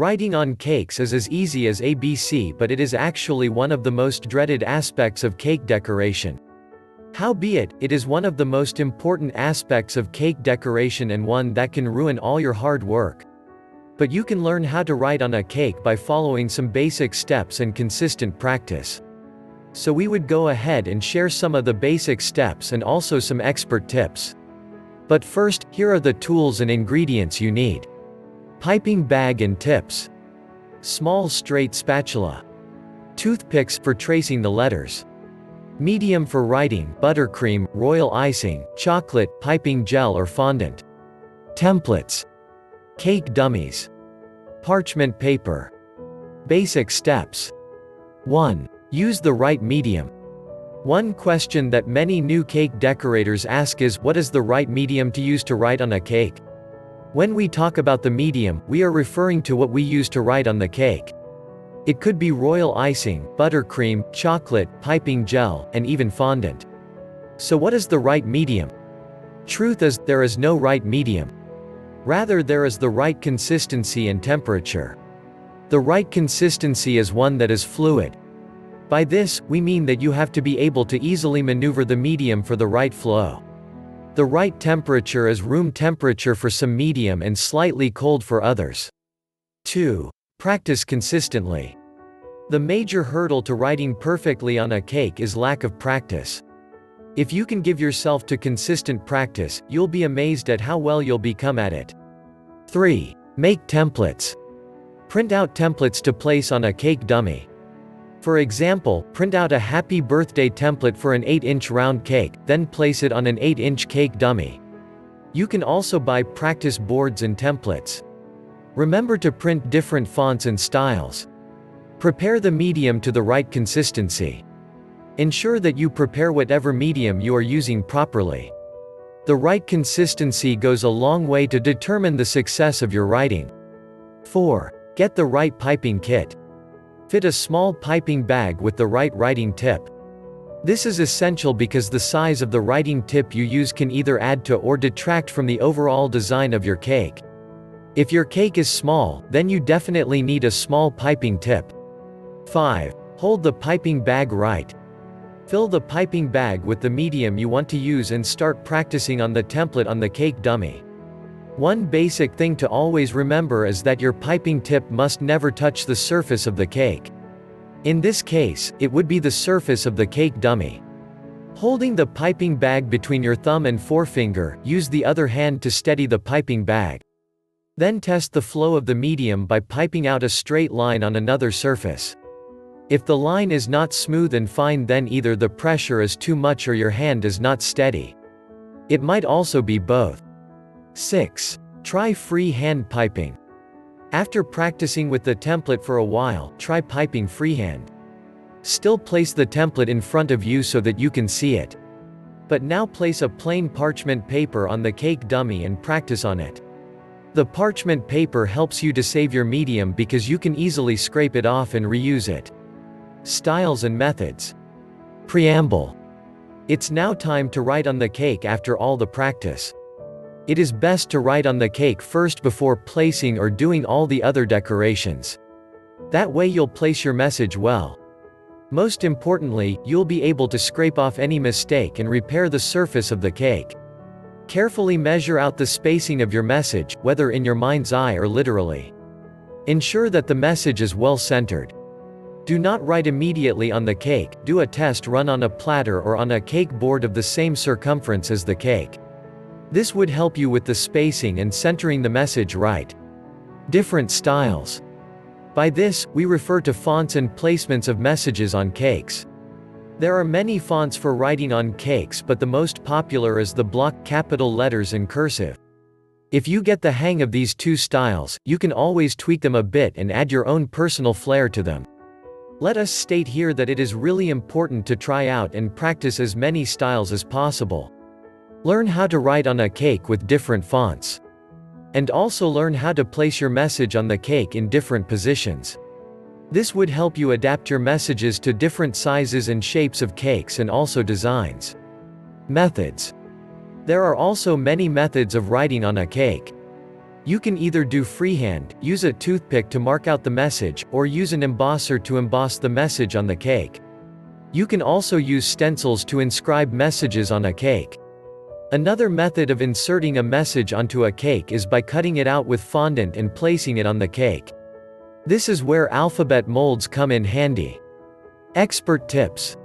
Writing on cakes is as easy as ABC, but it is actually one of the most dreaded aspects of cake decoration. Howbeit, it is one of the most important aspects of cake decoration and one that can ruin all your hard work. But you can learn how to write on a cake by following some basic steps and consistent practice. So we would go ahead and share some of the basic steps and also some expert tips. But first, here are the tools and ingredients you need. Piping bag and tips. Small straight spatula. Toothpicks for tracing the letters. Medium for writing, buttercream, royal icing, chocolate, piping gel or fondant. Templates. Cake dummies. Parchment paper. Basic steps. 1. Use the right medium. One question that many new cake decorators ask is, what is the right medium to use to write on a cake? When we talk about the medium, we are referring to what we use to write on the cake. It could be royal icing, buttercream, chocolate, piping gel, and even fondant. So what is the right medium? Truth is, there is no right medium. Rather, there is the right consistency and temperature. The right consistency is one that is fluid. By this, we mean that you have to be able to easily maneuver the medium for the right flow. The right temperature is room temperature for some medium and slightly cold for others. 2. Practice consistently. The major hurdle to writing perfectly on a cake is lack of practice. If you can give yourself to consistent practice, you'll be amazed at how well you'll become at it. 3. Make templates. Print out templates to place on a cake dummy. For example, print out a happy birthday template for an 8-inch round cake, then place it on an 8-inch cake dummy. You can also buy practice boards and templates. Remember to print different fonts and styles. Prepare the medium to the right consistency. Ensure that you prepare whatever medium you are using properly. The right consistency goes a long way to determine the success of your writing. 4. Get the right piping kit. Fit a small piping bag with the right writing tip. This is essential because the size of the writing tip you use can either add to or detract from the overall design of your cake. If your cake is small, then you definitely need a small piping tip. 5. Hold the piping bag right. Fill the piping bag with the medium you want to use and start practicing on the template on the cake dummy. One basic thing to always remember is that your piping tip must never touch the surface of the cake. In this case, it would be the surface of the cake dummy. Holding the piping bag between your thumb and forefinger, use the other hand to steady the piping bag. Then test the flow of the medium by piping out a straight line on another surface. If the line is not smooth and fine, then either the pressure is too much or your hand is not steady. It might also be both. 6. Try freehand piping. After practicing with the template for a while, try piping freehand. Still place the template in front of you so that you can see it. But now place a plain parchment paper on the cake dummy and practice on it. The parchment paper helps you to save your medium because you can easily scrape it off and reuse it. Styles and methods. Preamble. It's now time to write on the cake after all the practice. It is best to write on the cake first before placing or doing all the other decorations. That way you'll place your message well. Most importantly, you'll be able to scrape off any mistake and repair the surface of the cake. Carefully measure out the spacing of your message, whether in your mind's eye or literally. Ensure that the message is well centered. Do not write immediately on the cake, do a test run on a platter or on a cake board of the same circumference as the cake. This would help you with the spacing and centering the message right. Different styles. By this, we refer to fonts and placements of messages on cakes. There are many fonts for writing on cakes, but the most popular is the block, capital letters and cursive. If you get the hang of these two styles, you can always tweak them a bit and add your own personal flair to them. Let us state here that it is really important to try out and practice as many styles as possible. Learn how to write on a cake with different fonts. And also learn how to place your message on the cake in different positions. This would help you adapt your messages to different sizes and shapes of cakes and also designs. Methods. There are also many methods of writing on a cake. You can either do freehand, use a toothpick to mark out the message, or use an embosser to emboss the message on the cake. You can also use stencils to inscribe messages on a cake. Another method of inserting a message onto a cake is by cutting it out with fondant and placing it on the cake. This is where alphabet molds come in handy. Expert tips.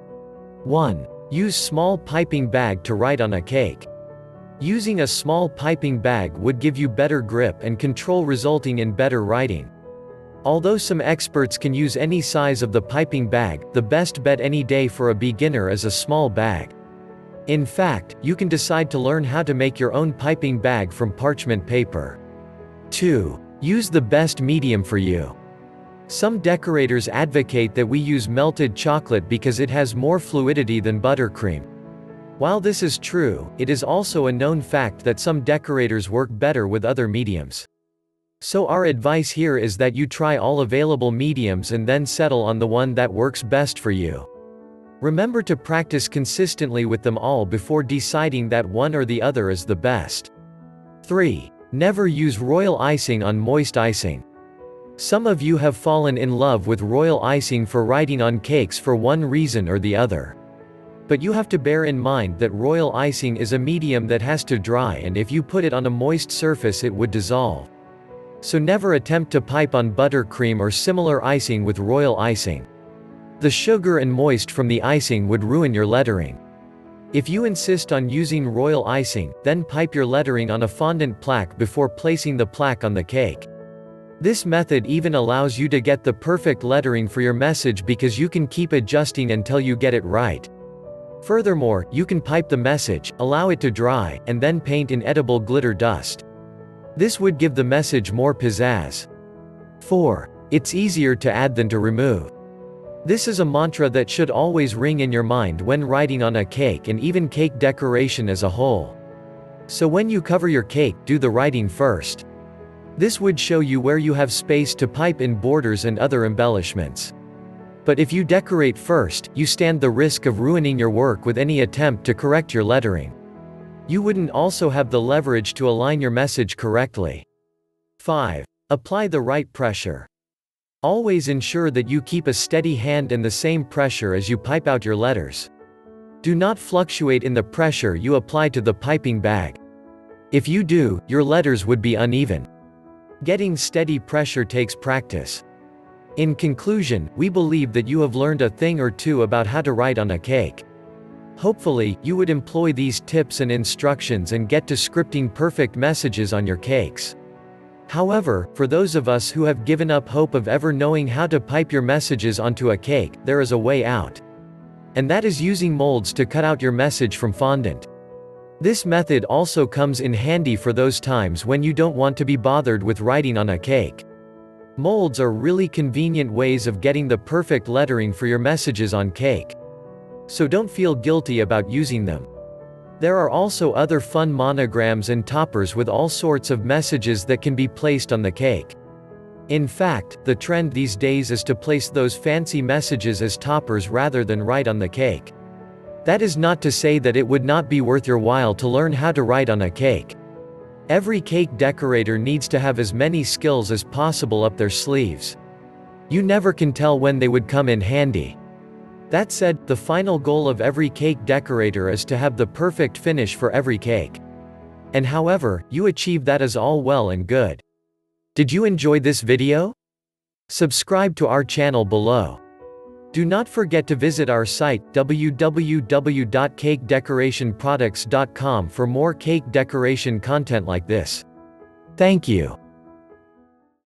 1. Use small piping bag to write on a cake. Using a small piping bag would give you better grip and control, resulting in better writing. Although some experts can use any size of the piping bag, the best bet any day for a beginner is a small bag. In fact, you can decide to learn how to make your own piping bag from parchment paper. 2. Use the best medium for you. Some decorators advocate that we use melted chocolate because it has more fluidity than buttercream. While this is true, it is also a known fact that some decorators work better with other mediums. So our advice here is that you try all available mediums and then settle on the one that works best for you. Remember to practice consistently with them all before deciding that one or the other is the best. 3. Never use royal icing on moist icing. Some of you have fallen in love with royal icing for writing on cakes for one reason or the other. But you have to bear in mind that royal icing is a medium that has to dry, and if you put it on a moist surface it would dissolve. So never attempt to pipe on buttercream or similar icing with royal icing. The sugar and moist from the icing would ruin your lettering. If you insist on using royal icing, then pipe your lettering on a fondant plaque before placing the plaque on the cake. This method even allows you to get the perfect lettering for your message because you can keep adjusting until you get it right. Furthermore, you can pipe the message, allow it to dry, and then paint in edible glitter dust. This would give the message more pizzazz. 4. It's easier to add than to remove. This is a mantra that should always ring in your mind when writing on a cake and even cake decoration as a whole. So when you cover your cake, do the writing first. This would show you where you have space to pipe in borders and other embellishments. But if you decorate first, you stand the risk of ruining your work with any attempt to correct your lettering. You wouldn't also have the leverage to align your message correctly. 5. Apply the right pressure. Always ensure that you keep a steady hand and the same pressure as you pipe out your letters. Do not fluctuate in the pressure you apply to the piping bag. If you do, your letters would be uneven. Getting steady pressure takes practice. In conclusion, we believe that you have learned a thing or two about how to write on a cake. Hopefully, you would employ these tips and instructions and get to scripting perfect messages on your cakes. However, for those of us who have given up hope of ever knowing how to pipe your messages onto a cake, there is a way out. And that is using molds to cut out your message from fondant. This method also comes in handy for those times when you don't want to be bothered with writing on a cake. Molds are really convenient ways of getting the perfect lettering for your messages on cake. So don't feel guilty about using them. There are also other fun monograms and toppers with all sorts of messages that can be placed on the cake. In fact, the trend these days is to place those fancy messages as toppers rather than write on the cake. That is not to say that it would not be worth your while to learn how to write on a cake. Every cake decorator needs to have as many skills as possible up their sleeves. You never can tell when they would come in handy. That said, the final goal of every cake decorator is to have the perfect finish for every cake. And however you achieve that is all well and good. Did you enjoy this video? Subscribe to our channel below. Do not forget to visit our site, www.cakedecorationproducts.com for more cake decoration content like this. Thank you.